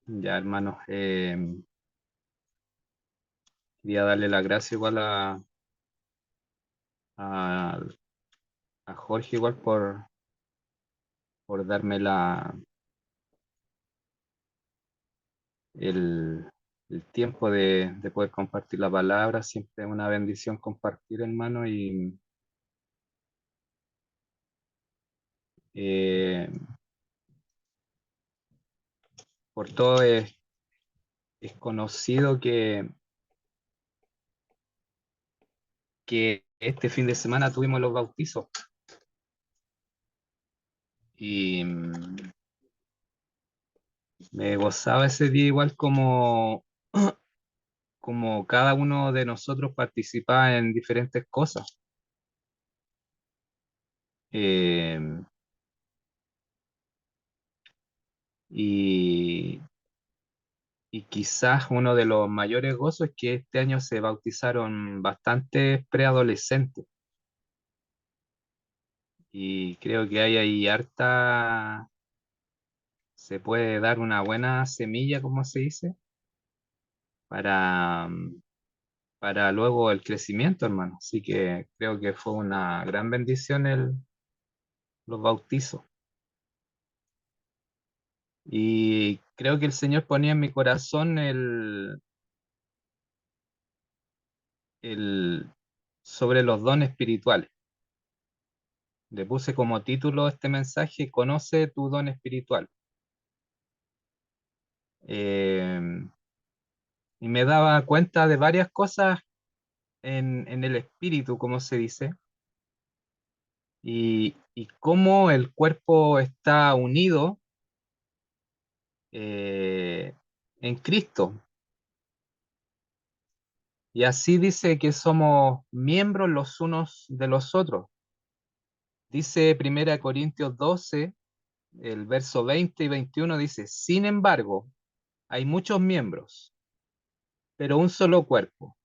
Ya, hermano, quería darle las gracias igual a, a Jorge igual por darme el, el tiempo de poder compartir la palabra. Siempre es una bendición compartir, hermano, y eh, por todo es conocido que este fin de semana tuvimos los bautizos y me gozaba ese día igual como cada uno de nosotros participa en diferentes cosas. Eh, y, y quizás uno de los mayores gozos es que este año se bautizaron bastantes preadolescentes y creo que hay ahí harta, se puede dar una buena semilla, como se dice, para, para luego el crecimiento, hermano. Así que creo que fue una gran bendición los bautizos. Y creo que el Señor ponía en mi corazón el, sobre los dones espirituales. Le puse como título este mensaje, Conoce tu don espiritual. Eh, y me daba cuenta de varias cosas en el espíritu, como se dice, y cómo el cuerpo está unido eh, en Cristo. Y así dice que somos miembros los unos de los otros. Dice 1 Corintios 12, el verso 20 y 21 dice, sin embargo, hay muchos miembros, pero un solo cuerpo.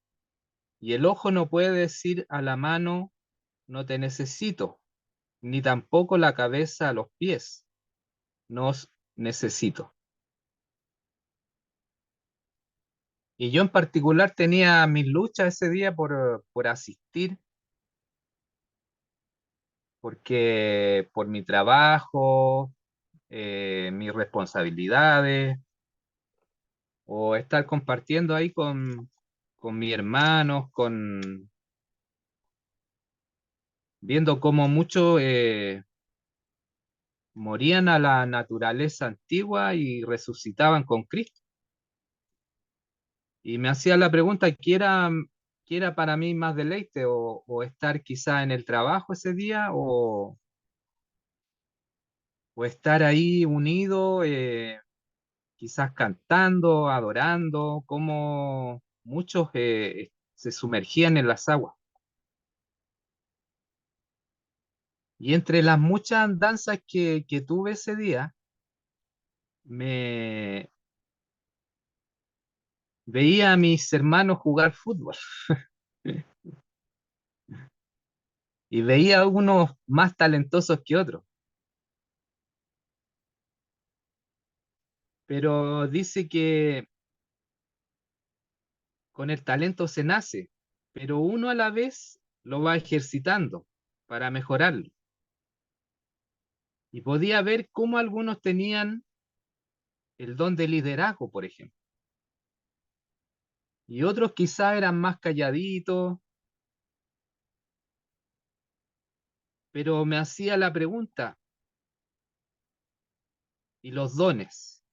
Y el ojo no puede decir a la mano, no te necesito, ni tampoco la cabeza a los pies, nos necesito. Y yo en particular tenía mis luchas ese día por asistir, porque por mi trabajo, mis responsabilidades, o estar compartiendo ahí con mis hermanos, viendo cómo muchos morían a la naturaleza antigua y resucitaban con Cristo. Y me hacía la pregunta, qué era para mí más deleite? O estar quizá en el trabajo ese día, o estar ahí unido, quizás cantando, adorando, como muchos se sumergían en las aguas. Y entre las muchas andanzas que tuve ese día, me veía a mis hermanos jugar fútbol y veía a unos más talentosos que otros. Pero dice que con el talento se nace, pero uno a la vez lo va ejercitando para mejorarlo. Y podía ver cómo algunos tenían el don de liderazgo, por ejemplo, y otros quizá eran más calladitos, pero me hacía la pregunta, ¿y los dones?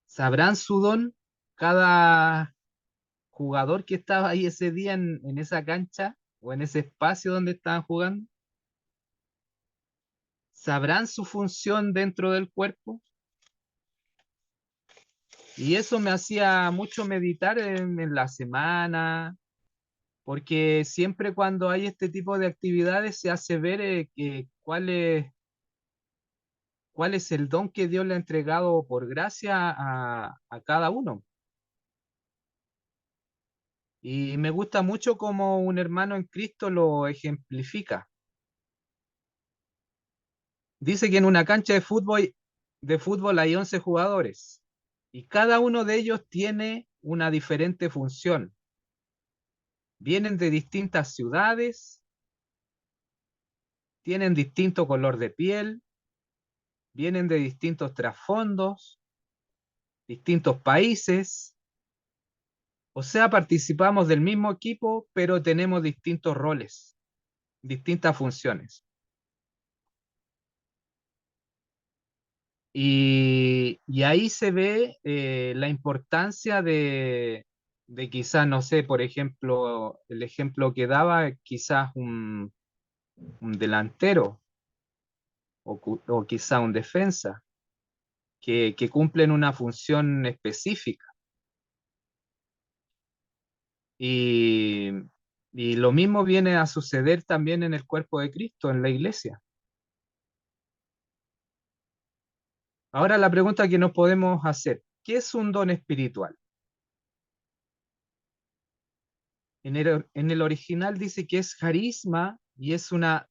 ¿Sabrán su don cada jugador que estaba ahí ese día en esa cancha o en ese espacio donde estaban jugando? ¿Sabrán su función dentro del cuerpo? Y eso me hacía mucho meditar en la semana, porque siempre cuando hay este tipo de actividades se hace ver cuál es el don que Dios le ha entregado por gracia a cada uno. Y me gusta mucho cómo un hermano en Cristo lo ejemplifica. Dice que en una cancha de fútbol de fútbol hay 11 jugadores y cada uno de ellos tiene una diferente función. Vienen de distintas ciudades, tienen distinto color de piel, vienen de distintos trasfondos, distintos países. O sea, participamos del mismo equipo, pero tenemos distintos roles, distintas funciones. Y ahí se ve la importancia de quizás, no sé, por ejemplo, el ejemplo que daba, quizás un delantero o quizá un defensa, que cumplen una función específica. Y, y lo mismo viene a suceder también en el cuerpo de Cristo, en la iglesia. Ahora la pregunta que nos podemos hacer, ¿qué es un don espiritual? En el original dice que es carisma y es una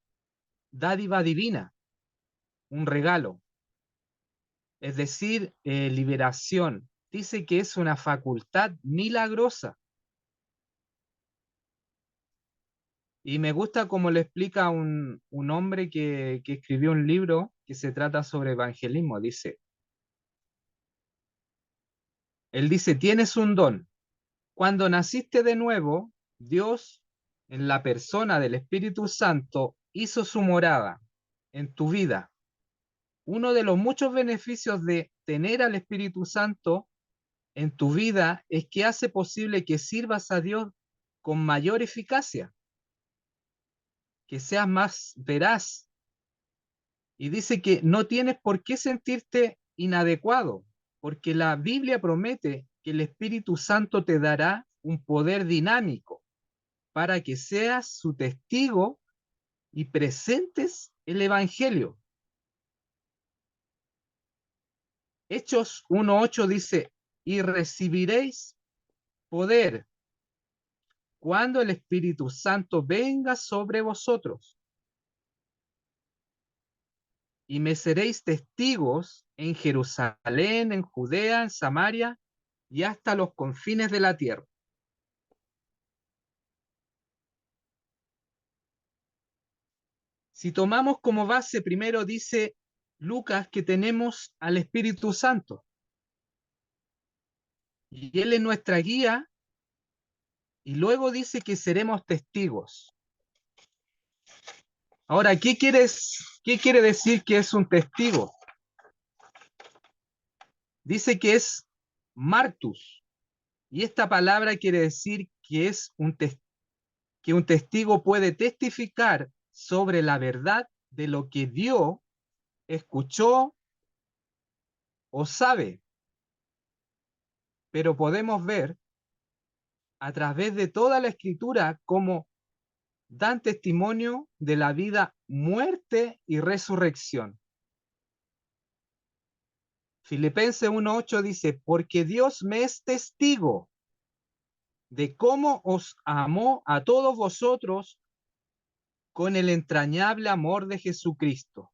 dádiva divina, un regalo, es decir, liberación. Dice que es una facultad milagrosa. Y me gusta como le explica un hombre que escribió un libro que se trata sobre evangelismo. Él dice, tienes un don. Cuando naciste de nuevo, Dios, en la persona del Espíritu Santo, hizo su morada en tu vida. Uno de los muchos beneficios de tener al Espíritu Santo en tu vida es que hace posible que sirvas a Dios con mayor eficacia, que seas más veraz. Y dice que no tienes por qué sentirte inadecuado, porque la Biblia promete que el Espíritu Santo te dará un poder dinámico para que seas su testigo y presentes el Evangelio. Hechos 1:8 dice, y recibiréis poder cuando el Espíritu Santo venga sobre vosotros, y me seréis testigos en Jerusalén, en Judea, en Samaria y hasta los confines de la tierra. Si tomamos como base, primero dice Lucas que tenemos al Espíritu Santo, y Él es nuestra guía, y luego dice que seremos testigos. Ahora, qué quiere decir que es un testigo? Dice que es martus, y esta palabra quiere decir que es que un testigo puede testificar sobre la verdad de lo que vio, escuchó o sabe. Pero podemos ver a través de toda la escritura cómo dan testimonio de la vida, muerte y resurrección. Filipenses 1:8 dice, porque Dios me es testigo de cómo os amó a todos vosotros con el entrañable amor de Jesucristo.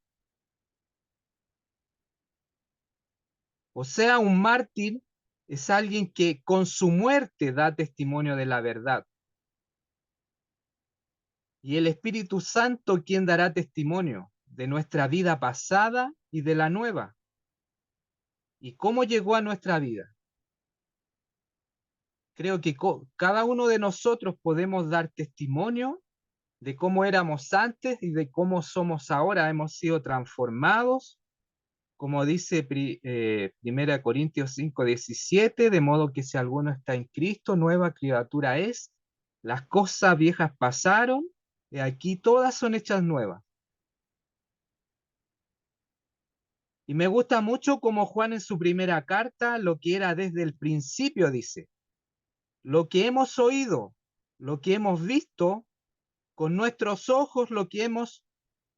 O sea, un mártir es alguien que con su muerte da testimonio de la verdad. Y el Espíritu Santo quien dará testimonio de nuestra vida pasada y de la nueva. ¿Y cómo llegó a nuestra vida? Creo que cada uno de nosotros podemos dar testimonio de cómo éramos antes y de cómo somos ahora. Hemos sido transformados, como dice Primera Corintios 5:17, de modo que si alguno está en Cristo, nueva criatura es. Las cosas viejas pasaron, y aquí todas son hechas nuevas. Y me gusta mucho como Juan en su primera carta, lo que era desde el principio, dice, lo que hemos oído, lo que hemos visto con nuestros ojos, lo que hemos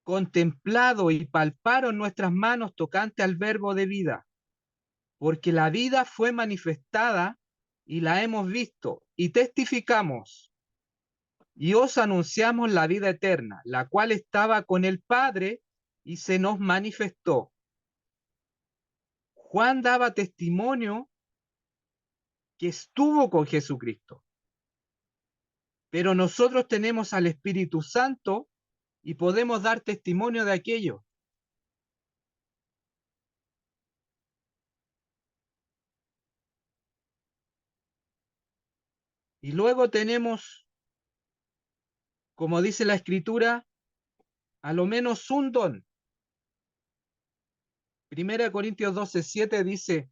contemplado y palparon nuestras manos tocante al verbo de vida, porque la vida fue manifestada y la hemos visto y testificamos y os anunciamos la vida eterna, la cual estaba con el Padre y se nos manifestó. Juan daba testimonio que estuvo con Jesucristo, pero nosotros tenemos al Espíritu Santo y podemos dar testimonio de aquello. Y luego tenemos, como dice la Escritura, a lo menos un don. 1 Corintios 12:7 dice,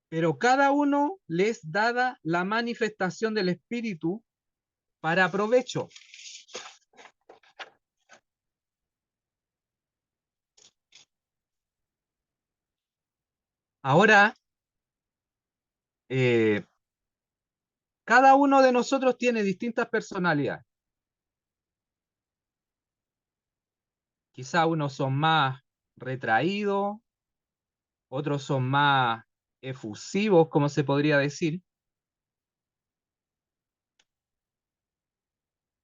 pero cada uno le es dada la manifestación del Espíritu para provecho. Ahora, cada uno de nosotros tiene distintas personalidades. Quizá unos son más retraídos, otros son más efusivos, como se podría decir,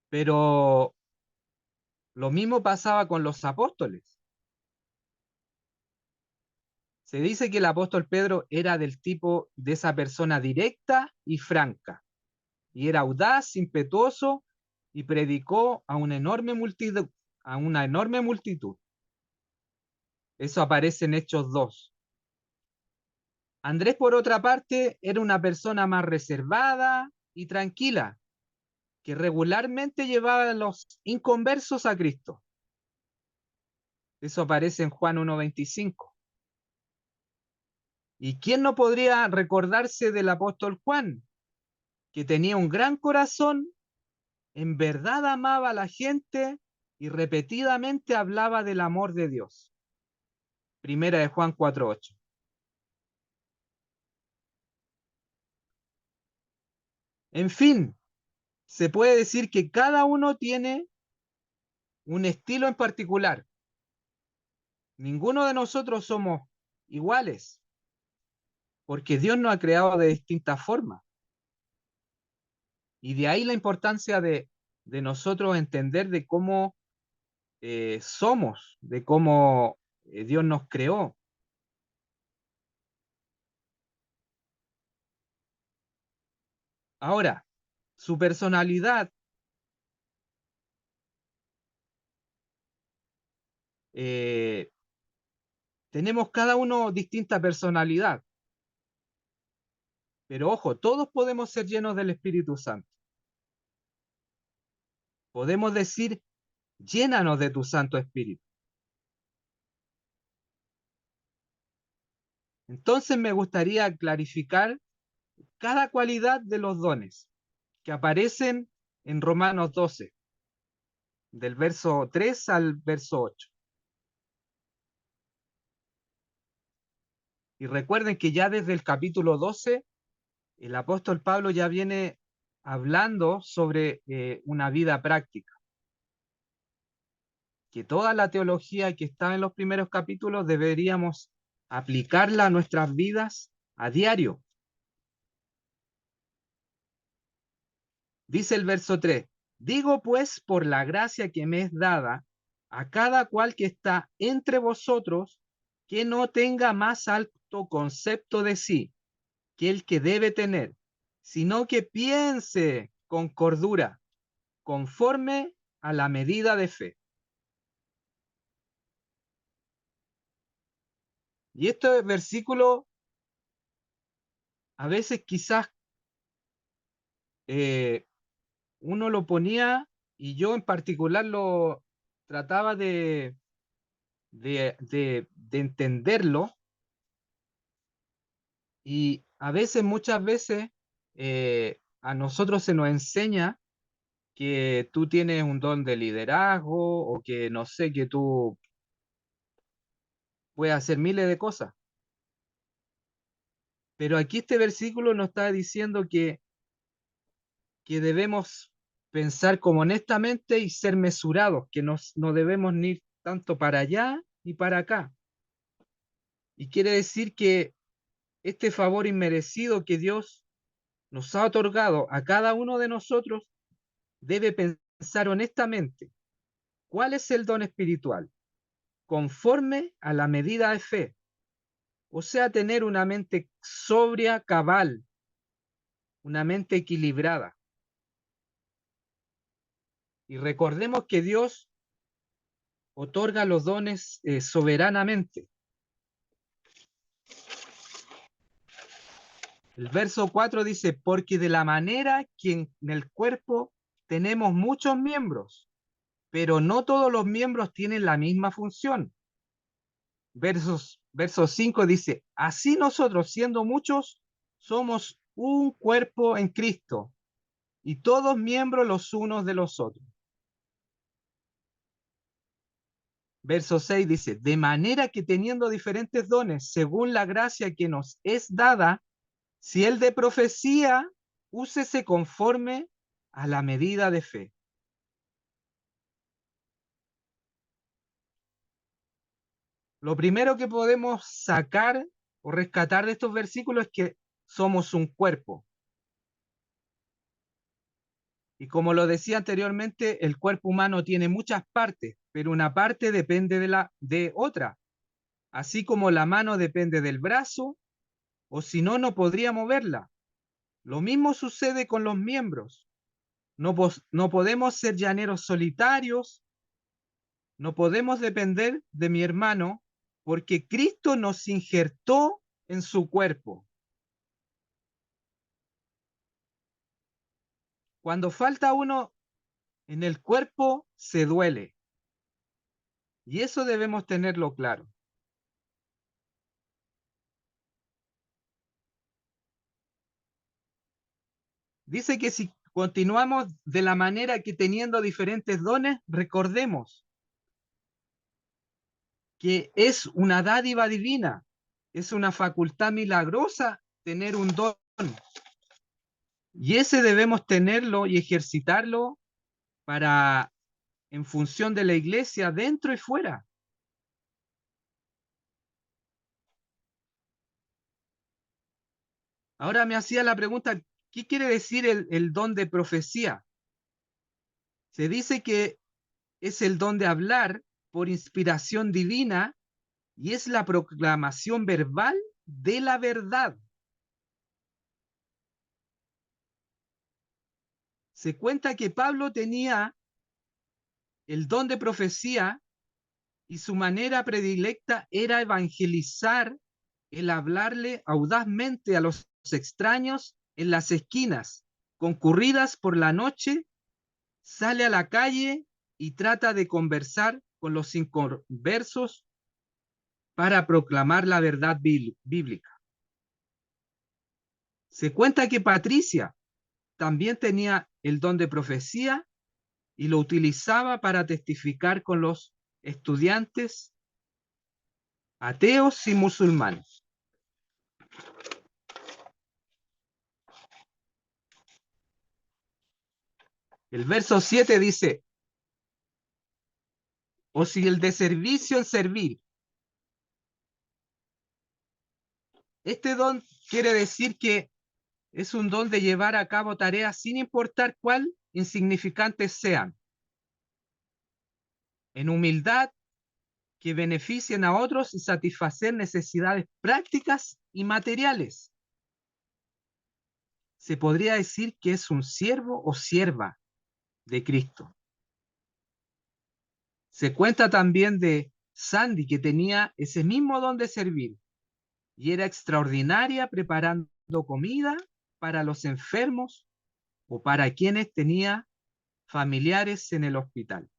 pero lo mismo pasaba con los apóstoles. Se dice que el apóstol Pedro era del tipo de esa persona directa y franca, y era audaz, impetuoso, y predicó a una enorme multitud, a una enorme multitud. Eso aparece en Hechos 2. Andrés, por otra parte, era una persona más reservada y tranquila, que regularmente llevaba a los inconversos a Cristo. Eso aparece en Juan 1:25. ¿Y quién no podría recordarse del apóstol Juan, que tenía un gran corazón, en verdad amaba a la gente y repetidamente hablaba del amor de Dios? Primera de Juan 4:8. En fin, se puede decir que cada uno tiene un estilo en particular. Ninguno de nosotros somos iguales, porque Dios nos ha creado de distintas formas. Y de ahí la importancia de nosotros entender de cómo somos, de cómo Dios nos creó. Ahora, su personalidad, eh, tenemos cada uno distinta personalidad, pero ojo, todos podemos ser llenos del Espíritu Santo. Podemos decir, llénanos de tu Santo Espíritu. Entonces me gustaría clarificar cada cualidad de los dones que aparecen en Romanos 12, del verso 3 al verso 8. Y recuerden que ya desde el capítulo 12, el apóstol Pablo ya viene hablando sobre una vida práctica, que toda la teología que está en los primeros capítulos deberíamos aplicarla a nuestras vidas a diario. Dice el verso 3, digo pues por la gracia que me es dada a cada cual que está entre vosotros, que no tenga más alto concepto de sí que el que debe tener, sino que piense con cordura, conforme a la medida de fe. Y este versículo a veces quizás eh, uno lo ponía y yo en particular lo trataba de entenderlo, y a veces, muchas veces, a nosotros se nos enseña que tú tienes un don de liderazgo o que no sé, que tú puedes hacer miles de cosas. Pero aquí este versículo nos está diciendo que debemos pensar como honestamente y ser mesurados, que no debemos ni ir tanto para allá ni para acá. Y quiere decir que este favor inmerecido que Dios nos ha otorgado a cada uno de nosotros debe pensar honestamente cuál es el don espiritual, conforme a la medida de fe, O sea, tener una mente sobria, cabal, una mente equilibrada. Y recordemos que Dios otorga los dones soberanamente. El verso 4 dice, porque de la manera que en el cuerpo tenemos muchos miembros, pero no todos los miembros tienen la misma función. Verso 5 dice, así nosotros siendo muchos, somos un cuerpo en Cristo y todos miembros los unos de los otros. Verso 6 dice, de manera que teniendo diferentes dones, según la gracia que nos es dada, si el de profecía, úsese conforme a la medida de fe. Lo primero que podemos sacar o rescatar de estos versículos es que somos un cuerpo. Y como lo decía anteriormente, el cuerpo humano tiene muchas partes, pero una parte depende de otra. Así como la mano depende del brazo, o si no, no podría moverla. Lo mismo sucede con los miembros. No podemos ser llaneros solitarios, no podemos depender de mi hermano, porque Cristo nos injertó en su cuerpo. Cuando falta uno en el cuerpo, se duele. Y eso debemos tenerlo claro. Dice que si continuamos de la manera que teniendo diferentes dones, recordemos que es una dádiva divina, es una facultad milagrosa tener un don. Y ese debemos tenerlo y ejercitarlo para, en función de la iglesia, dentro y fuera. Ahora me hacía la pregunta, ¿qué quiere decir el don de profecía? Se dice que es el don de hablar por inspiración divina y es la proclamación verbal de la verdad. Se cuenta que Pablo tenía el don de profecía y su manera predilecta era evangelizar, el hablarle audazmente a los extraños en las esquinas concurridas por la noche, sale a la calle y trata de conversar con los inconversos para proclamar la verdad bíblica. Se cuenta que Patricia también tenía el don de profecía y lo utilizaba para testificar con los estudiantes ateos y musulmanes. El verso 7 dice, o si el de servicio en servir. Este don quiere decir que es un don de llevar a cabo tareas sin importar cuál insignificantes sean, en humildad, que beneficien a otros y satisfacer necesidades prácticas y materiales. Se podría decir que es un siervo o sierva de Cristo. Se cuenta también de Sandy, que tenía ese mismo don de servir y era extraordinaria preparando comida para los enfermos o para quienes tenía familiares en el hospital.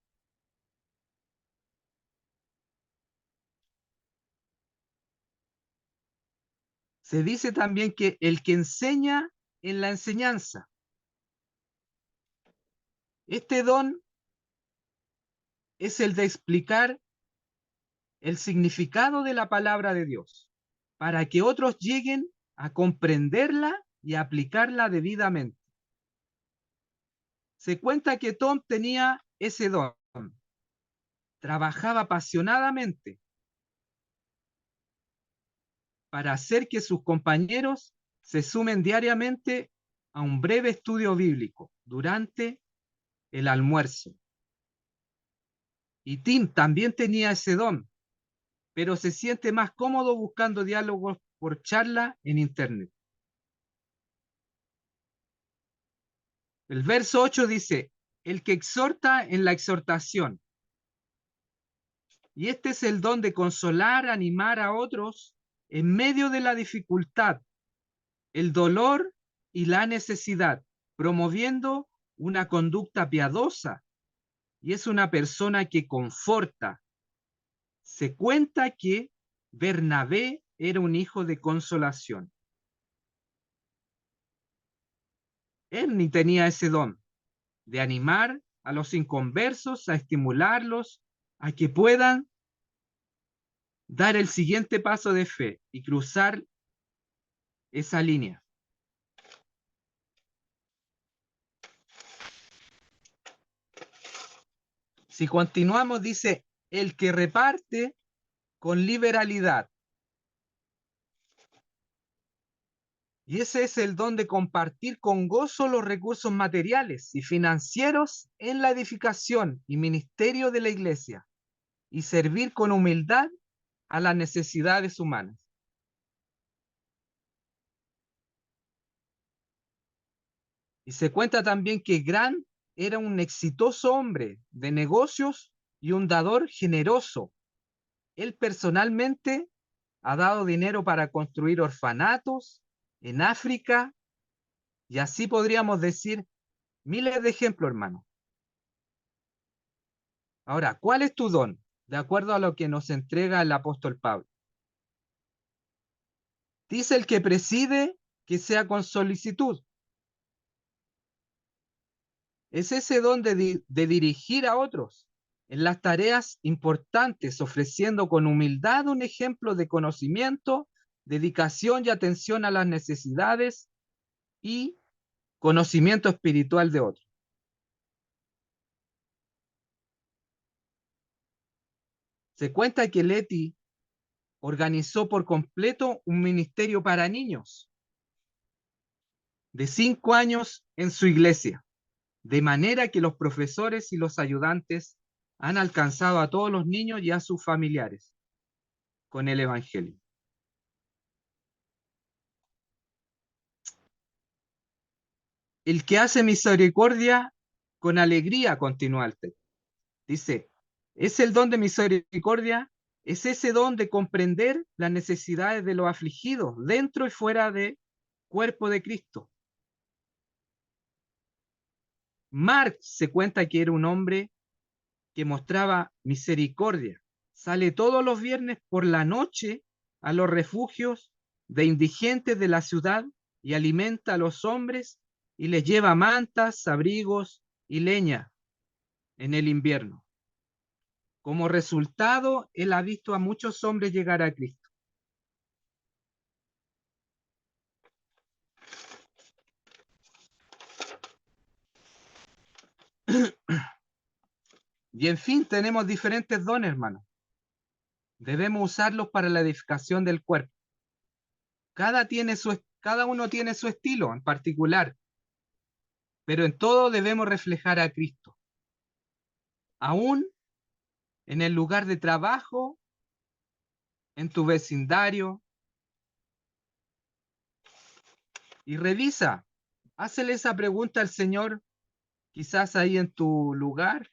Se dice también que el que enseña en la enseñanza. Este don es el de explicar el significado de la palabra de Dios para que otros lleguen a comprenderla y a aplicarla debidamente. Se cuenta que Tom tenía ese don. Trabajaba apasionadamente para hacer que sus compañeros se sumen diariamente a un breve estudio bíblico durante el almuerzo. Y Tim también tenía ese don. pero se siente más cómodo buscando diálogos por charla en Internet. El verso 8 dice, el que exhorta en la exhortación. Y este es el don de consolar, animar a otros en medio de la dificultad, el dolor y la necesidad, promoviendo una conducta piadosa. Y es una persona que conforta. Se cuenta que Bernabé era un hijo de consolación. Él ni tenía ese don de animar a los inconversos, a estimularlos, a que puedan dar el siguiente paso de fe y cruzar esa línea. Si continuamos, dice, el que reparte con liberalidad. Y ese es el don de compartir con gozo los recursos materiales y financieros en la edificación y ministerio de la iglesia y servir con humildad a las necesidades humanas. Y se cuenta también que Grant era un exitoso hombre de negocios y un dador generoso. Él personalmente ha dado dinero para construir orfanatos en África y así podríamos decir miles de ejemplos, hermano. Ahora, ¿cuál es tu don? De acuerdo a lo que nos entrega el apóstol Pablo. Dice el que preside que sea con solicitud. Es ese don de dirigir a otros en las tareas importantes, ofreciendo con humildad un ejemplo de conocimiento, dedicación y atención a las necesidades y conocimiento espiritual de otros. Se cuenta que Leti organizó por completo un ministerio para niños de 5 años en su iglesia, de manera que los profesores y los ayudantes han alcanzado a todos los niños y a sus familiares con el Evangelio. El que hace misericordia con alegría, continúa el texto. Dice, es el don de misericordia, es ese don de comprender las necesidades de los afligidos dentro y fuera del cuerpo de Cristo. Mark se cuenta que era un hombre que mostraba misericordia. Sale todos los viernes por la noche a los refugios de indigentes de la ciudad y alimenta a los hombres y les lleva mantas, abrigos y leña en el invierno. Como resultado, él ha visto a muchos hombres llegar a Cristo. Y en fin, tenemos diferentes dones, hermano. Debemos usarlos para la edificación del cuerpo. Cada uno tiene su estilo en particular, pero en todo debemos reflejar a Cristo. Aún en el lugar de trabajo, en tu vecindario, y revisa, hácele esa pregunta al Señor, quizás ahí en tu lugar,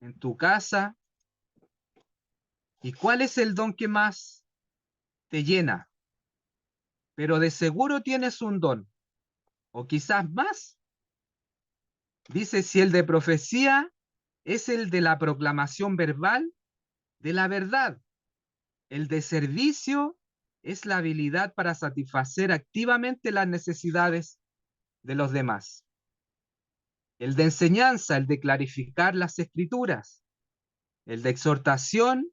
en tu casa, y cuál es el don que más te llena. Pero de seguro tienes un don, o quizás más. Dice, si el de profecía es el de la proclamación verbal de la verdad, el de servicio es la habilidad para satisfacer activamente las necesidades de los demás. El de enseñanza, el de clarificar las escrituras, el de exhortación,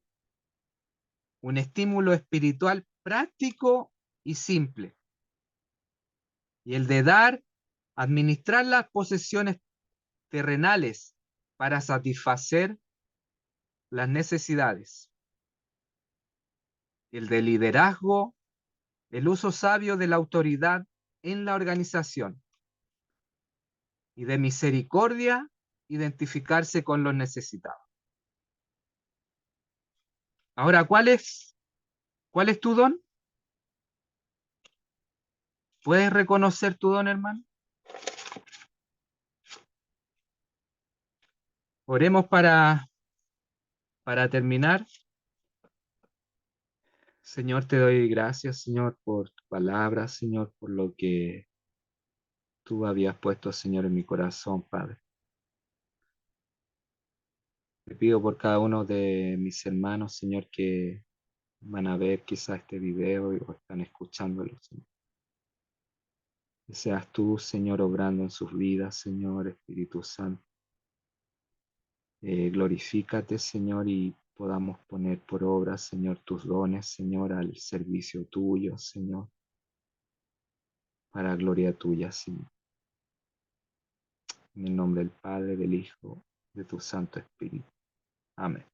un estímulo espiritual práctico y simple. Y el de dar, administrar las posesiones terrenales para satisfacer las necesidades. El de liderazgo, el uso sabio de la autoridad en la organización. Y de misericordia, identificarse con los necesitados. Ahora, ¿cuál es ¿Cuál es tu don? ¿Puedes reconocer tu don, hermano? Oremos para terminar. Señor, te doy gracias, Señor, por tu palabra, Señor, por lo que tú habías puesto, Señor, en mi corazón, Padre. Te pido por cada uno de mis hermanos, Señor, que van a ver quizá este video o están escuchándolo, Señor. Que seas tú, Señor, obrando en sus vidas, Señor, Espíritu Santo. Glorifícate, Señor, y podamos poner por obra, Señor, tus dones, Señor, al servicio tuyo, Señor, para gloria tuya, Señor. En el nombre del Padre, del Hijo, de tu Santo Espíritu. Amén.